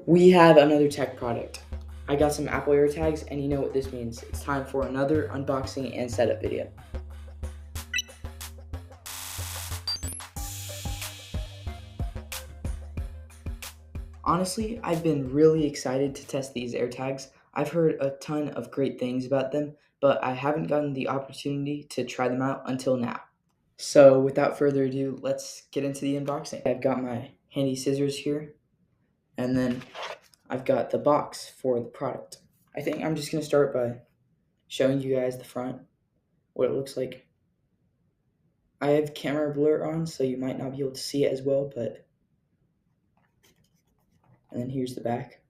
We have another tech product. I got some Apple AirTags, and you know what this means. It's time for another unboxing and setup video. Honestly, I've been really excited to test these AirTags. I've heard a ton of great things about them, but I haven't gotten the opportunity to try them out until now. So without further ado, let's get into the unboxing. I've got my handy scissors here, and then I've got the box for the product. I think I'm just going to start by showing you guys the front, what it looks like. I have camera blur on, so you might not be able to see it as well, and then here's the back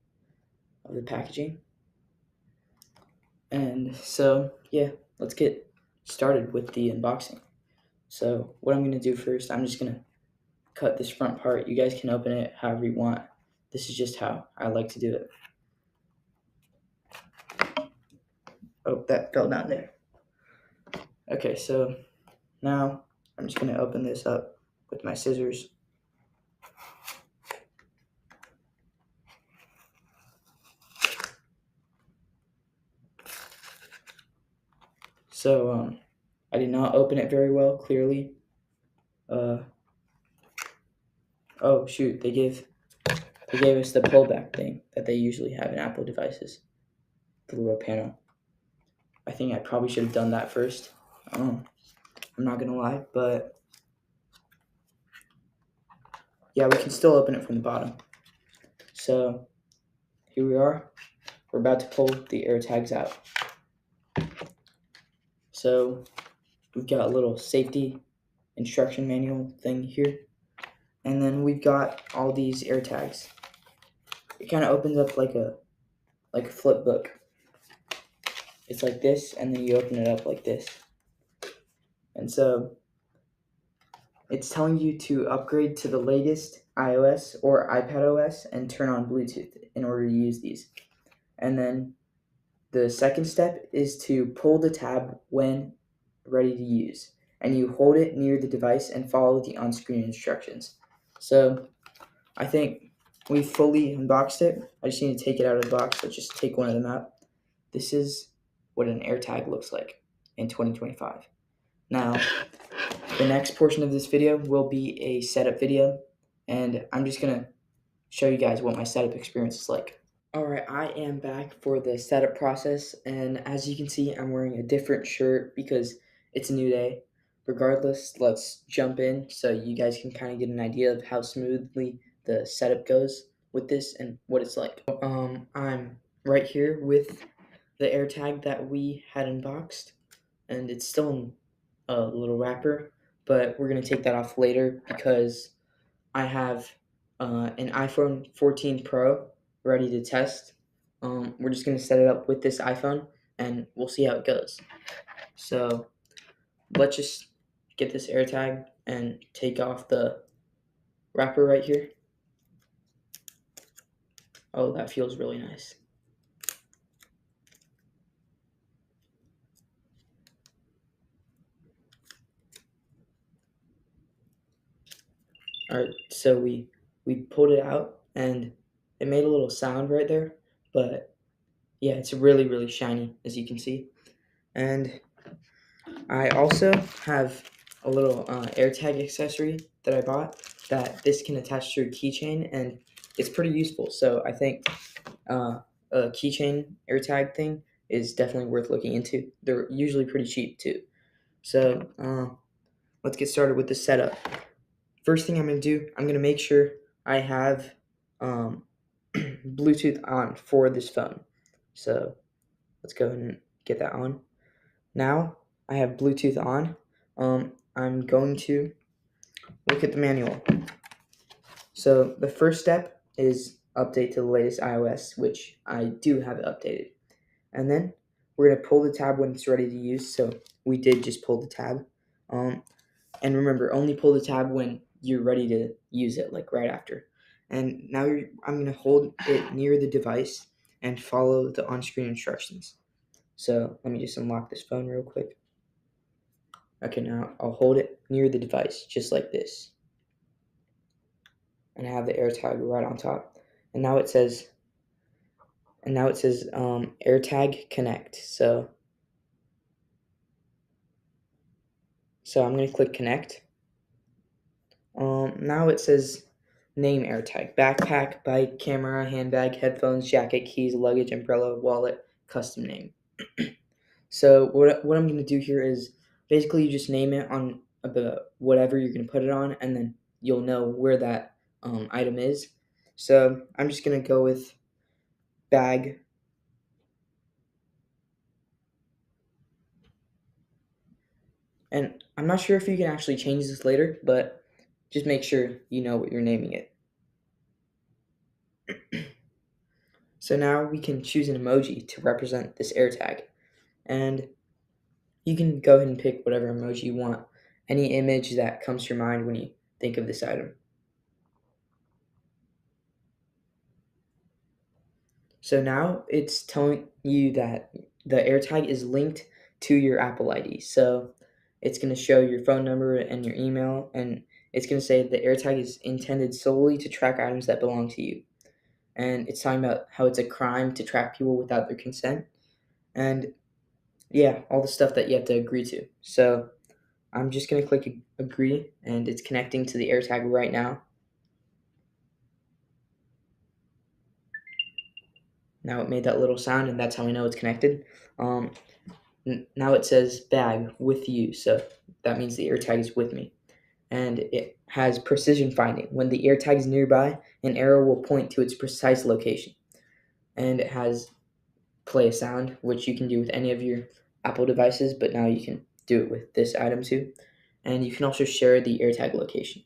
of the packaging. And so, yeah, let's get started with the unboxing. So what I'm going to do first, I'm just going to cut this front part. You guys can open it however you want. This is just how I like to do it. Oh, that fell down there. Okay, so now I'm just going to open this up with my scissors. So I did not open it very well, clearly. Oh shoot, they gave us the pullback thing that they usually have in Apple devices, the little panel. I think I probably should have done that first. I'm not gonna lie, but yeah, we can still open it from the bottom. So here we are. We're about to pull the AirTags out. So we've got a little safety instruction manual thing here, and then we've got all these AirTags. It kind of opens up like a flip book. It's like this, and then you open it up like this. And so it's telling you to upgrade to the latest iOS or iPadOS and turn on Bluetooth in order to use these. And then the second step is to pull the tab when ready to use. And you hold it near the device and follow the on-screen instructions. So I think we fully unboxed it. I just need to take it out of the box. Let's just take one of them out. This is what an AirTag looks like in 2025. Now, the next portion of this video will be a setup video, and I'm just going to show you guys what my setup experience is like. Alright, I am back for the setup process, and as you can see, I'm wearing a different shirt because it's a new day. Regardless, let's jump in so you guys can kind of get an idea of how smoothly the setup goes with this and what it's like. I'm right here with the AirTag that we had unboxed, and it's still in a little wrapper, but we're going to take that off later because I have an iPhone 14 Pro ready to test. We're just going to set it up with this iPhone and we'll see how it goes. So let's just get this AirTag and take off the wrapper right here. Oh, that feels really nice. Alright, so we pulled it out and it made a little sound right there, but yeah, it's really, really shiny, as you can see. And I also have a little AirTag accessory that I bought that this can attach to a keychain, and it's pretty useful. So I think a keychain AirTag thing is definitely worth looking into. They're usually pretty cheap too. So let's get started with the setup. First thing I'm going to do, I'm going to make sure I have Bluetooth on for this phone. So let's go ahead and get that on. Now I have Bluetooth on. I'm going to look at the manual. So the first step is update to the latest iOS, which I do have it updated. And then we're going to pull the tab when it's ready to use. So we did just pull the tab. And remember, only pull the tab when you're ready to use it, like right after. And now I'm going to hold it near the device and follow the on-screen instructions. So let me just unlock this phone real quick. Okay, now I'll hold it near the device, just like this. And I have the AirTag right on top. and now it says AirTag Connect. So I'm going to click Connect. Now it says name AirTag: backpack, bike, camera, handbag, headphones, jacket, keys, luggage, umbrella, wallet, custom name. So what I'm going to do here is basically you just name it on whatever you're going to put it on, and then you'll know where that item is. So I'm just going to go with bag. And I'm not sure if you can actually change this later, but just make sure you know what you're naming it. So now we can choose an emoji to represent this AirTag. And you can go ahead and pick whatever emoji you want, any image that comes to your mind when you think of this item. So now it's telling you that the AirTag is linked to your Apple ID. So it's going to show your phone number and your email, and it's going to say the AirTag is intended solely to track items that belong to you. And it's talking about how it's a crime to track people without their consent. And yeah, all the stuff that you have to agree to. So I'm just going to click agree, and it's connecting to the AirTag right now. Now it made that little sound, and that's how I know it's connected. Now it says bag with you, so that means the AirTag is with me. And it has precision finding. When the AirTag is nearby, an arrow will point to its precise location. And it has play a sound, which you can do with any of your Apple devices, but now you can do it with this item too. And you can also share the AirTag location.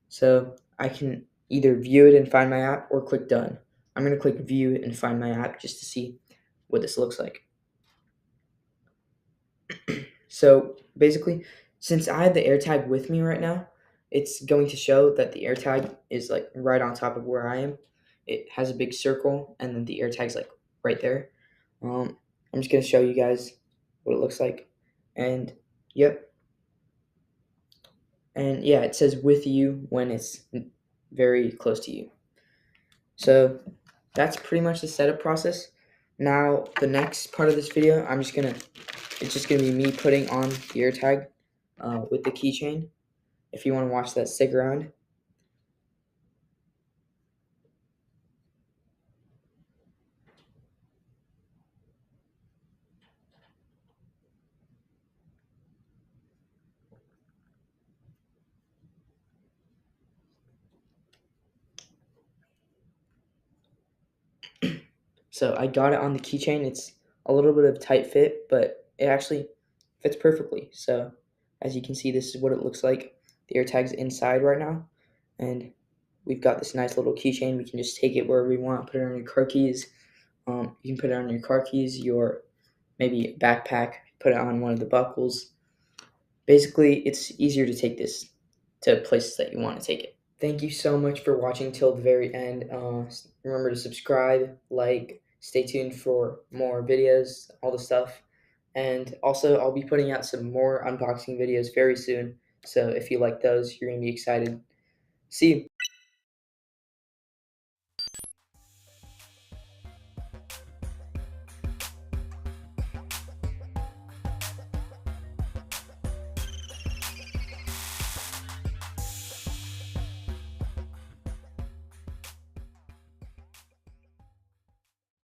So I can either view it and find my app or click done. I'm going to click view and find my app just to see what this looks like. So basically, since I have the AirTag with me right now, it's going to show that the AirTag is like right on top of where I am. It has a big circle, and then the AirTag's like right there. I'm just going to show you guys what it looks like. And yep. And yeah, it says with you when it's very close to you. So that's pretty much the setup process. Now, the next part of this video, it's just gonna be me putting on the AirTag with the keychain. If you want to watch that, stick around. So I got it on the keychain. It's a little bit of tight fit, but it actually fits perfectly. So as you can see, this is what it looks like. The AirTag's inside right now, and we've got this nice little keychain. We can just take it wherever we want. Put it on your car keys. You can put it on your car keys, your maybe backpack. Put it on one of the buckles. Basically, it's easier to take this to places that you want to take it. Thank you so much for watching till the very end. Remember to subscribe, like, stay tuned for more videos, all the stuff. And also, I'll be putting out some more unboxing videos very soon. So if you like those, you're going to be excited. See you.